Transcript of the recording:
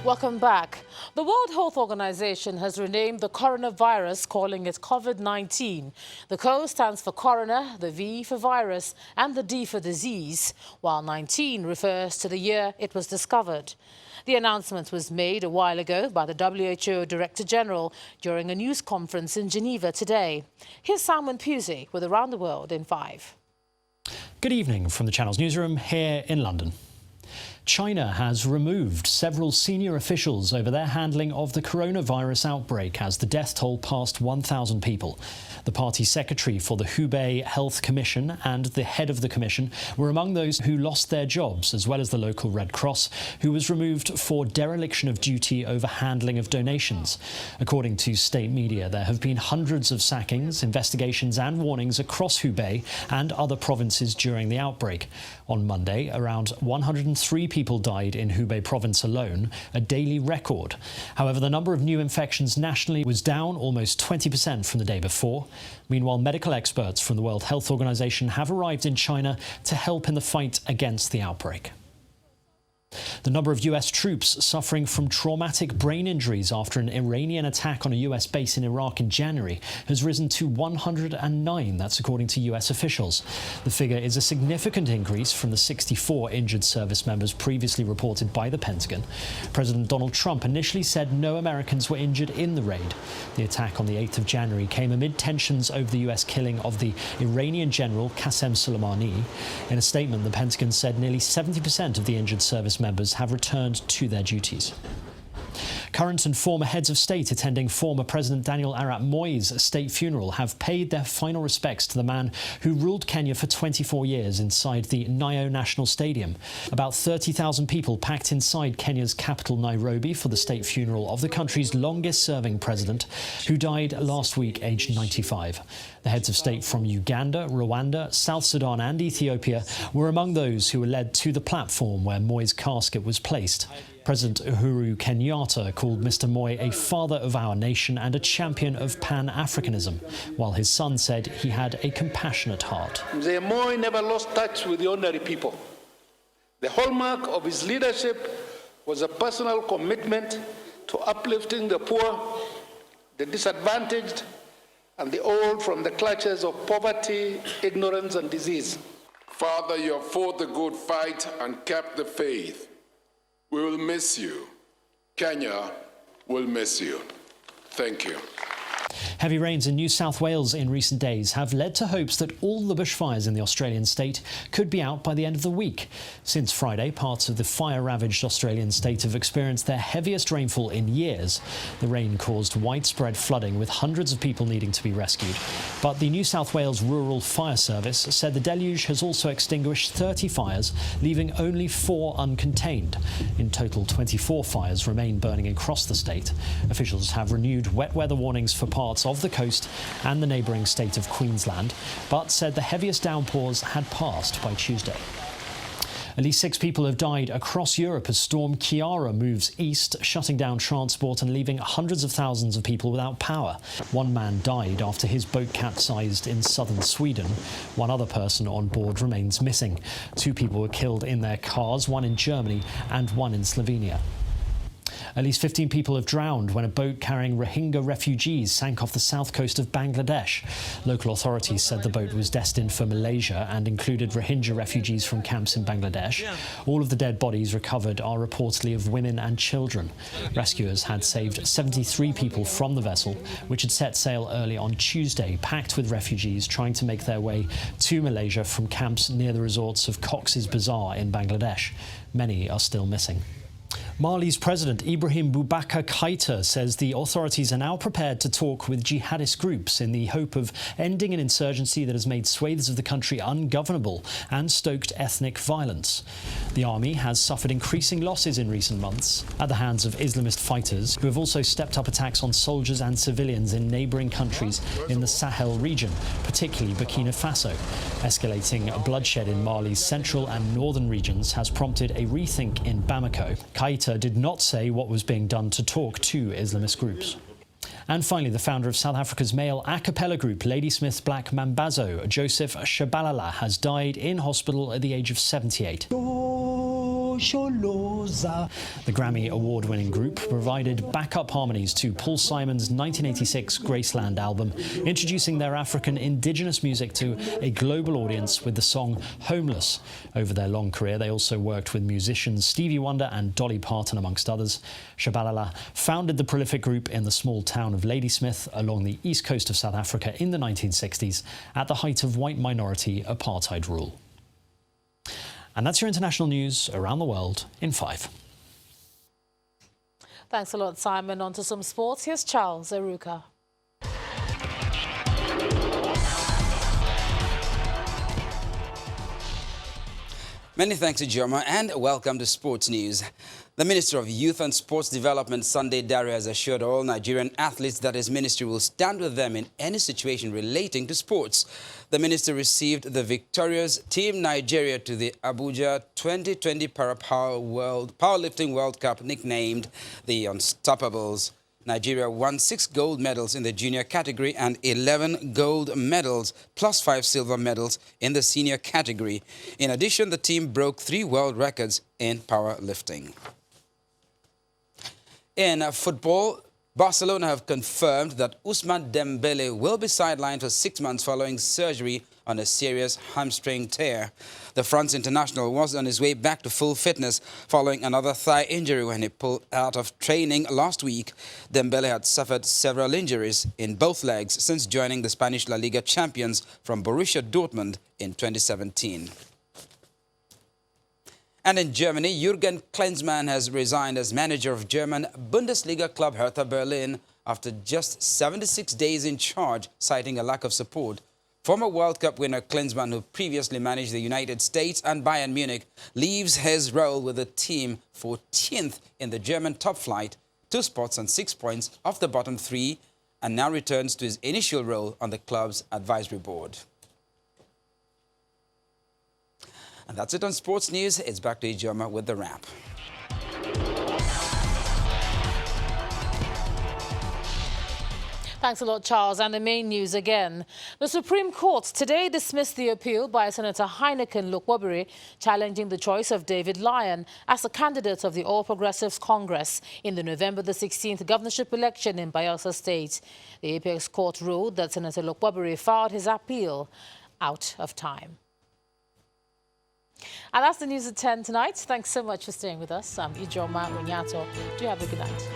Welcome back. The World Health Organization has renamed the coronavirus, calling it COVID-19. The CO stands for corona, the V for virus, and the D for disease, while 19 refers to the year it was discovered. The announcement was made a while ago by the WHO Director General during a news conference in Geneva today. Here's Simon Pusey with Around the World in 5. Good evening from the Channel's newsroom here in London. China has removed several senior officials over their handling of the coronavirus outbreak as the death toll passed 1,000 people. The party secretary for the Hubei Health Commission and the head of the commission were among those who lost their jobs, as well as the local Red Cross, who was removed for dereliction of duty over handling of donations. According to state media, there have been hundreds of sackings, investigations and warnings across Hubei and other provinces during the outbreak. On Monday, around 103 people died in Hubei province alone, a daily record. However, the number of new infections nationally was down almost 20% from the day before. Meanwhile, medical experts from the World Health Organization have arrived in China to help in the fight against the outbreak. The number of US troops suffering from traumatic brain injuries after an Iranian attack on a US base in Iraq in January has risen to 109, that's according to US officials. The figure is a significant increase from the 64 injured service members previously reported by the Pentagon. President Donald Trump initially said no Americans were injured in the raid. The attack on the 8th of January came amid tensions over the US killing of the Iranian general Qasem Soleimani. In a statement, the Pentagon said nearly 70% of the injured service members have returned to their duties. Current and former heads of state attending former President Daniel Arap Moi's state funeral have paid their final respects to the man who ruled Kenya for 24 years inside the Nyayo National Stadium. About 30,000 people packed inside Kenya's capital Nairobi for the state funeral of the country's longest-serving president, who died last week aged 95. The heads of state from Uganda, Rwanda, South Sudan and Ethiopia were among those who were led to the platform where Moi's casket was placed. President Uhuru Kenyatta called Mr. Moi a father of our nation and a champion of Pan-Africanism, while his son said he had a compassionate heart. Mr. Moi never lost touch with the ordinary people. The hallmark of his leadership was a personal commitment to uplifting the poor, the disadvantaged, and the old from the clutches of poverty, ignorance, and disease. Father, you have fought the good fight and kept the faith. We will miss you. Kenya will miss you. Thank you. Heavy rains in New South Wales in recent days have led to hopes that all the bushfires in the Australian state could be out by the end of the week. Since Friday, parts of the fire-ravaged Australian state have experienced their heaviest rainfall in years. The rain caused widespread flooding, with hundreds of people needing to be rescued. But the New South Wales Rural Fire Service said the deluge has also extinguished 30 fires, leaving only 4 uncontained. In total, 24 fires remain burning across the state. Officials have renewed wet weather warnings for parts of the coast and the neighbouring state of Queensland, but said the heaviest downpours had passed by Tuesday. At least 6 people have died across Europe as Storm Ciara moves east, shutting down transport and leaving hundreds of thousands of people without power. One man died after his boat capsized in southern Sweden. One other person on board remains missing. 2 people were killed in their cars, one in Germany and one in Slovenia. At least 15 people have drowned when a boat carrying Rohingya refugees sank off the south coast of Bangladesh. Local authorities said the boat was destined for Malaysia and included Rohingya refugees from camps in Bangladesh. All of the dead bodies recovered are reportedly of women and children. Rescuers had saved 73 people from the vessel, which had set sail early on Tuesday, packed with refugees trying to make their way to Malaysia from camps near the resorts of Cox's Bazar in Bangladesh. Many are still missing. Mali's President Ibrahim Boubacar Keïta says the authorities are now prepared to talk with jihadist groups in the hope of ending an insurgency that has made swathes of the country ungovernable and stoked ethnic violence. The army has suffered increasing losses in recent months at the hands of Islamist fighters who have also stepped up attacks on soldiers and civilians in neighbouring countries in the Sahel region, particularly Burkina Faso. Escalating bloodshed in Mali's central and northern regions has prompted a rethink in Bamako. Keïta did not say what was being done to talk to Islamist groups. And finally, the founder of South Africa's male a cappella group, Ladysmith Black Mambazo, Joseph Shabalala, has died in hospital at the age of 78. The Grammy award-winning group provided backup harmonies to Paul Simon's 1986 Graceland album, introducing their African indigenous music to a global audience with the song Homeless. Over their long career, they also worked with musicians Stevie Wonder and Dolly Parton, amongst others. Shabalala founded the prolific group in the small town of Ladysmith along the east coast of South Africa in the 1960s, at the height of white minority apartheid rule. And that's your international news around the world in 5. Thanks a lot, Simon. On to some sports. Here's Charles Eruka. Many thanks, Ijoma, and welcome to Sports News. The Minister of Youth and Sports Development, Sunday Dare, has assured all Nigerian athletes that his ministry will stand with them in any situation relating to sports. The minister received the victorious Team Nigeria to the Abuja 2020 Powerlifting World Cup, nicknamed the Unstoppables. Nigeria won 6 gold medals in the junior category and 11 gold medals plus 5 silver medals in the senior category. In addition, the team broke 3 world records in powerlifting. In football, Barcelona have confirmed that Ousmane Dembele will be sidelined for 6 months following surgery on a serious hamstring tear. The France international was on his way back to full fitness following another thigh injury when he pulled out of training last week. Dembele had suffered several injuries in both legs since joining the Spanish La Liga champions from Borussia Dortmund in 2017. And in Germany, Jürgen Klinsmann has resigned as manager of German Bundesliga club Hertha Berlin after just 76 days in charge, citing a lack of support. Former World Cup winner Klinsmann, who previously managed the United States and Bayern Munich, leaves his role with the team 14th in the German top flight, 2 spots and 6 points off the bottom 3, and now returns to his initial role on the club's advisory board. And that's it on Sports News. It's back to Ijoma with the wrap. Thanks a lot, Charles. And the main news again. The Supreme Court today dismissed the appeal by Senator Heineken Lukwabiri challenging the choice of David Lyon as a candidate of the All Progressives Congress in the November the 16th governorship election in Bayelsa State. The Apex Court ruled that Senator Lukwabiri filed his appeal out of time. And that's the news at 10 tonight. Thanks so much for staying with us. I'm Ijoma Runyato. Do have a good night.